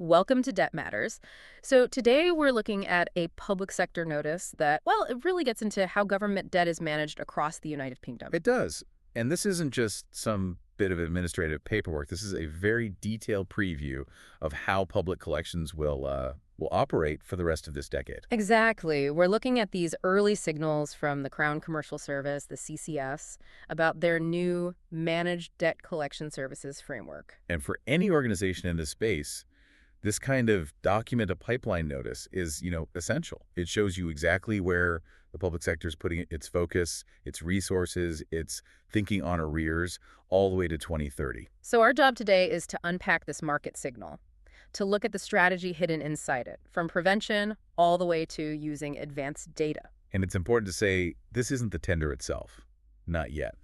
Welcome to Debt Matters. So today we're looking at a public sector notice that, well, it really gets into how government debt is managed across the United Kingdom. It does. And this isn't just some bit of administrative paperwork. This is a very detailed preview of how public collections will operate for the rest of this decade. Exactly. We're looking at these early signals from the Crown Commercial Service, the CCS, about their new Managed Debt Collection Services framework. And for any organization in this space, this kind of document a pipeline notice is, essential. It shows you exactly where the public sector is putting its focus, its resources, its thinking on arrears, all the way to 2030. So our job today is to unpack this market signal, to look at the strategy hidden inside it, from prevention all the way to using advanced data. And it's important to say this isn't the tender itself, not yet.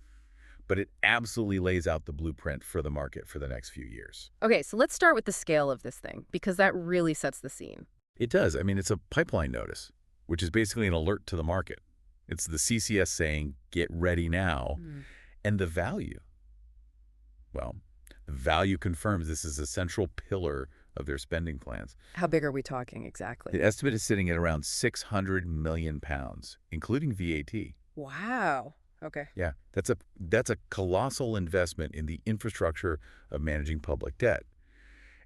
But it absolutely lays out the blueprint for the market for the next few years. Okay, so let's start with the scale of this thing, because that really sets the scene. It does. I mean, it's a pipeline notice, which is basically an alert to the market. It's the CCS saying, get ready now. And the value, well, the value confirms this is a central pillar of their spending plans. How big are we talking exactly? The estimate is sitting at around £600 million, including VAT. Wow. Okay. Yeah, that's a colossal investment in the infrastructure of managing public debt.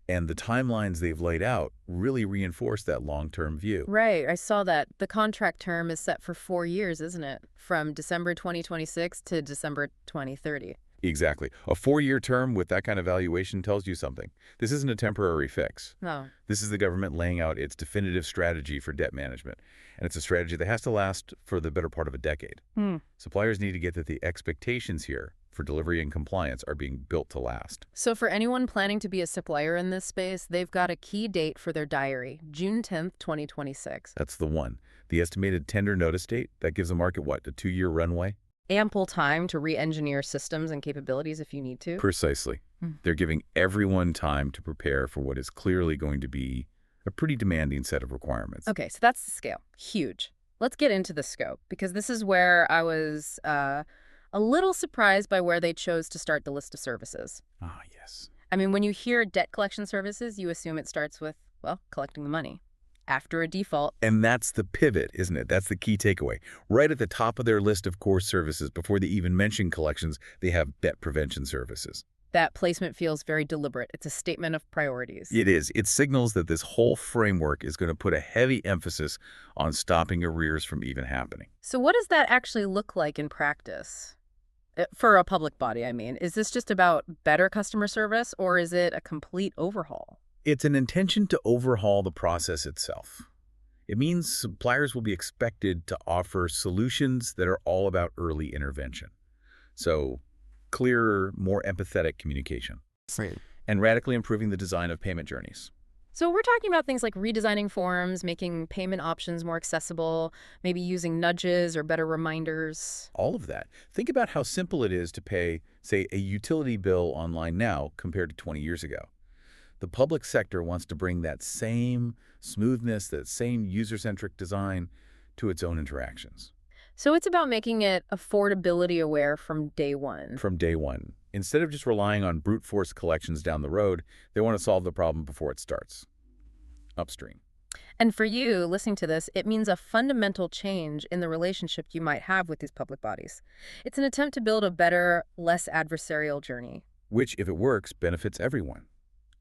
And the timelines they've laid out really reinforce that long-term view. Right. I saw that. The contract term is set for 4 years, isn't it? From December 2026 to December 2030. Exactly. A 4-year term with that kind of valuation tells you something. This isn't a temporary fix. No. This is the government laying out its definitive strategy for debt management. And it's a strategy that has to last for the better part of a decade. Suppliers need to get that the expectations here for delivery and compliance are being built to last. So for anyone planning to be a supplier in this space, they've got a key date for their diary, June 10th, 2026. That's the one. The estimated tender notice date, that gives the market, what, a 2-year runway? Ample time to re-engineer systems and capabilities if you need to. Precisely. They're giving everyone time to prepare for what is clearly going to be a pretty demanding set of requirements. Okay, so that's the scale. Huge. Let's get into the scope, because this is where I was a little surprised by where they chose to start the list of services. Ah, yes. I mean, when you hear debt collection services, you assume it starts with, well, collecting the money after a default. And that's the pivot, isn't it? That's the key takeaway. Right at the top of their list of core services, before they even mention collections, they have debt prevention services. That placement feels very deliberate. It's a statement of priorities. It is. It signals that this whole framework is going to put a heavy emphasis on stopping arrears from even happening. So what does that actually look like in practice? For a public body, I mean. Is this just about better customer service, or is it a complete overhaul? It's an intention to overhaul the process itself. It means suppliers will be expected to offer solutions that are all about early intervention. So, clearer, more empathetic communication. Right. And radically improving the design of payment journeys. So we're talking about things like redesigning forms, making payment options more accessible, maybe using nudges or better reminders. All of that. Think about how simple it is to pay, say, a utility bill online now compared to 20 years ago. The public sector wants to bring that same smoothness, that same user-centric design to its own interactions. So it's about making it affordability aware from day one. From day one. Instead of just relying on brute force collections down the road, they want to solve the problem before it starts. Upstream. And for you, listening to this, it means a fundamental change in the relationship you might have with these public bodies. It's an attempt to build a better, less adversarial journey. Which, if it works, benefits everyone.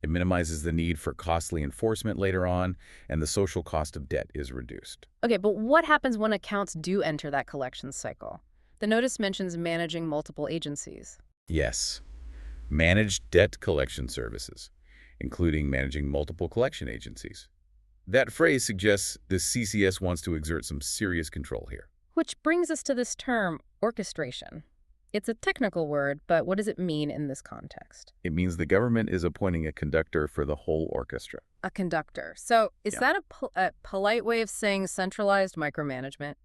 It minimizes the need for costly enforcement later on, and the social cost of debt is reduced. Okay, but what happens when accounts do enter that collections cycle? The notice mentions managing multiple agencies. Yes. Managed debt collection services, including managing multiple collection agencies. That phrase suggests the CCS wants to exert some serious control here. Which brings us to this term, orchestration. It's a technical word, but what does it mean in this context? It means the government is appointing a conductor for the whole orchestra. A conductor. So is that a polite way of saying centralized micromanagement?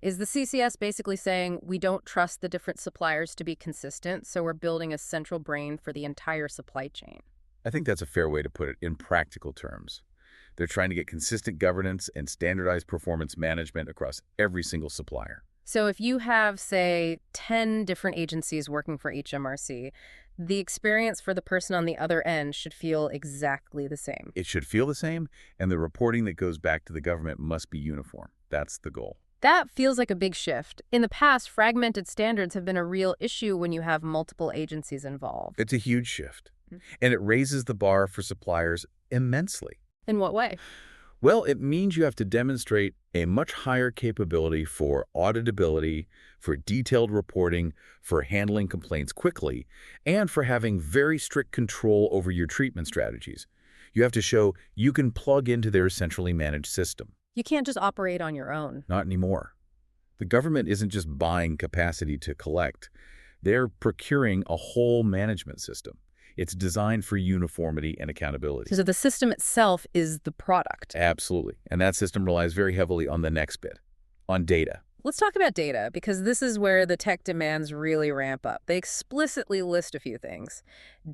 Is the CCS basically saying we don't trust the different suppliers to be consistent, so we're building a central brain for the entire supply chain? I think that's a fair way to put it in practical terms. They're trying to get consistent governance and standardized performance management across every single supplier. So if you have, say, 10 different agencies working for each MRC, the experience for the person on the other end should feel exactly the same. It should feel the same, and the reporting that goes back to the government must be uniform. That's the goal. That feels like a big shift. In the past, fragmented standards have been a real issue when you have multiple agencies involved. It's a huge shift, Mhm. and it raises the bar for suppliers immensely. In what way? Well, it means you have to demonstrate a much higher capability for auditability, for detailed reporting, for handling complaints quickly, and for having very strict control over your treatment strategies. You have to show you can plug into their centrally managed system. You can't just operate on your own. Not anymore. The government isn't just buying capacity to collect. They're procuring a whole management system. It's designed for uniformity and accountability. So the system itself is the product. Absolutely. And that system relies very heavily on the next bit, on data. Let's talk about data, because this is where the tech demands really ramp up. They explicitly list a few things.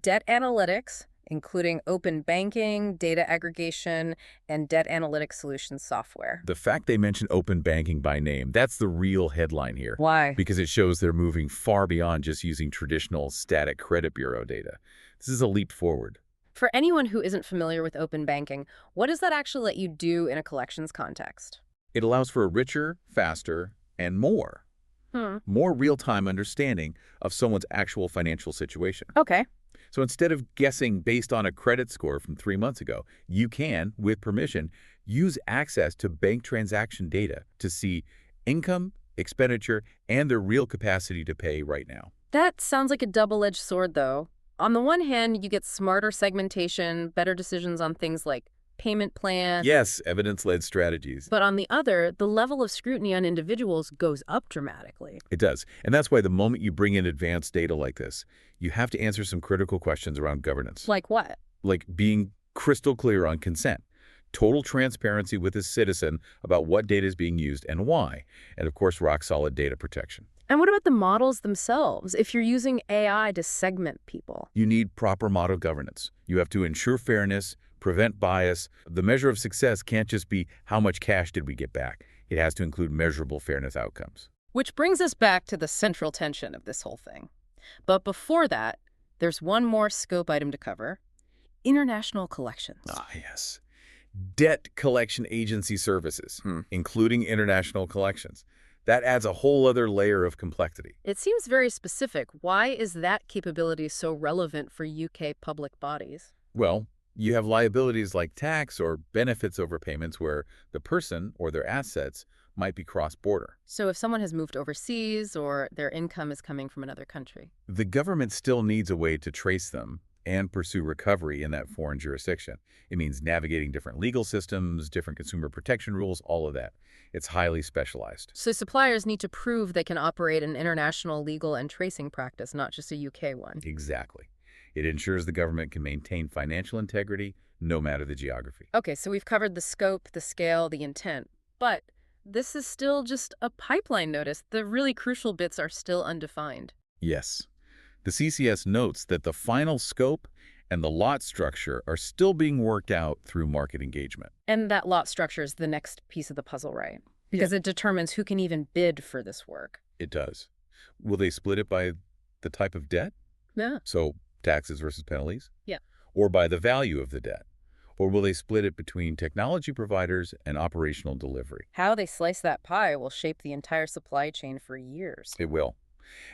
Debt analytics, including open banking, data aggregation, and debt analytics solution software. The fact they mention open banking by name, that's the real headline here. Why? Because it shows they're moving far beyond just using traditional static credit bureau data. This is a leap forward. For anyone who isn't familiar with open banking, what does that actually let you do in a collections context? It allows for a richer, faster, and more real-time understanding of someone's actual financial situation. Okay. So instead of guessing based on a credit score from 3 months ago, you can, with permission, use access to bank transaction data to see income, expenditure, and their real capacity to pay right now. That sounds like a double-edged sword, though. On the one hand, you get smarter segmentation, better decisions on things like payment plan. Yes, evidence-led strategies. But on the other, the level of scrutiny on individuals goes up dramatically. It does. And that's why the moment you bring in advanced data like this, you have to answer some critical questions around governance. Like what? Like being crystal clear on consent, total transparency with a citizen about what data is being used and why, and of course, rock-solid data protection. And what about the models themselves? If you're using AI to segment people. You need proper model governance. You have to ensure fairness, prevent bias. The measure of success can't just be how much cash did we get back. It has to include measurable fairness outcomes. Which brings us back to the central tension of this whole thing. But before that, there's one more scope item to cover: international collections. Ah, yes. Debt collection agency services, including international collections. That adds a whole other layer of complexity. It seems very specific. Why is that capability so relevant for UK public bodies? Well, you have liabilities like tax or benefits overpayments where the person or their assets might be cross-border. So if someone has moved overseas or their income is coming from another country. The government still needs a way to trace them and pursue recovery in that foreign jurisdiction. It means navigating different legal systems, different consumer protection rules, all of that. It's highly specialized. So suppliers need to prove they can operate an international legal and tracing practice, not just a UK one. Exactly. It ensures the government can maintain financial integrity no matter the geography. Okay, so we've covered the scope, the scale, the intent. But this is still just a pipeline notice. The really crucial bits are still undefined. Yes. The CCS notes that the final scope and the lot structure are still being worked out through market engagement. And that lot structure is the next piece of the puzzle, right? Because it determines who can even bid for this work. It does. Will they split it by the type of debt? Yeah. So taxes versus penalties? Yeah. Or by the value of the debt? Or will they split it between technology providers and operational delivery? How they slice that pie will shape the entire supply chain for years. It will.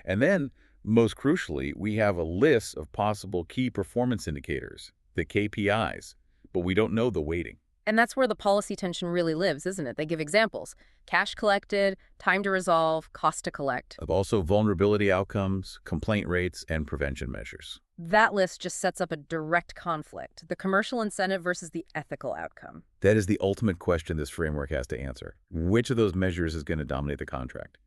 And then, most crucially, we have a list of possible key performance indicators, the KPIs, but we don't know the weighting. And that's where the policy tension really lives, isn't it? They give examples: cash collected, time to resolve, cost to collect. Of also vulnerability outcomes, complaint rates, and prevention measures. That list just sets up a direct conflict: the commercial incentive versus the ethical outcome. That is the ultimate question this framework has to answer. Which of those measures is going to dominate the contract?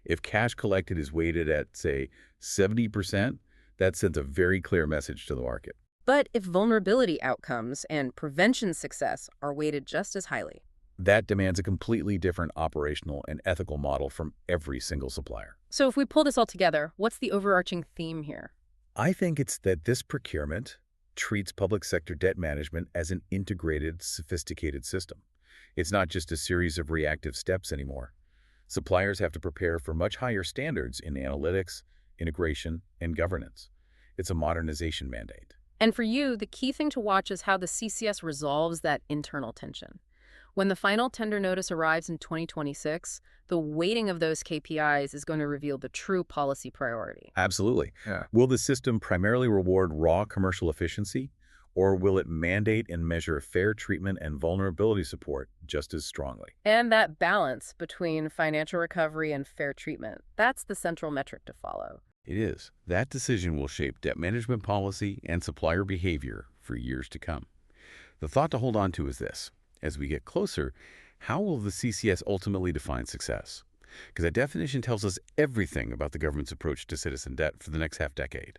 If cash collected is weighted at, say, 70%, that sends a very clear message to the market. But if vulnerability outcomes and prevention success are weighted just as highly, that demands a completely different operational and ethical model from every single supplier. So if we pull this all together, what's the overarching theme here? I think it's that this procurement treats public sector debt management as an integrated, sophisticated system. It's not just a series of reactive steps anymore. Suppliers have to prepare for much higher standards in analytics, integration, and governance. It's a modernization mandate. And for you, the key thing to watch is how the CCS resolves that internal tension. When the final tender notice arrives in 2026, the weighting of those KPIs is going to reveal the true policy priority. Absolutely. Yeah. Will the system primarily reward raw commercial efficiency, or will it mandate and measure fair treatment and vulnerability support just as strongly? And that balance between financial recovery and fair treatment, that's the central metric to follow. It is. That decision will shape debt management policy and supplier behavior for years to come. The thought to hold on to is this. As we get closer, how will the CCS ultimately define success? Because that definition tells us everything about the government's approach to citizen debt for the next half-decade.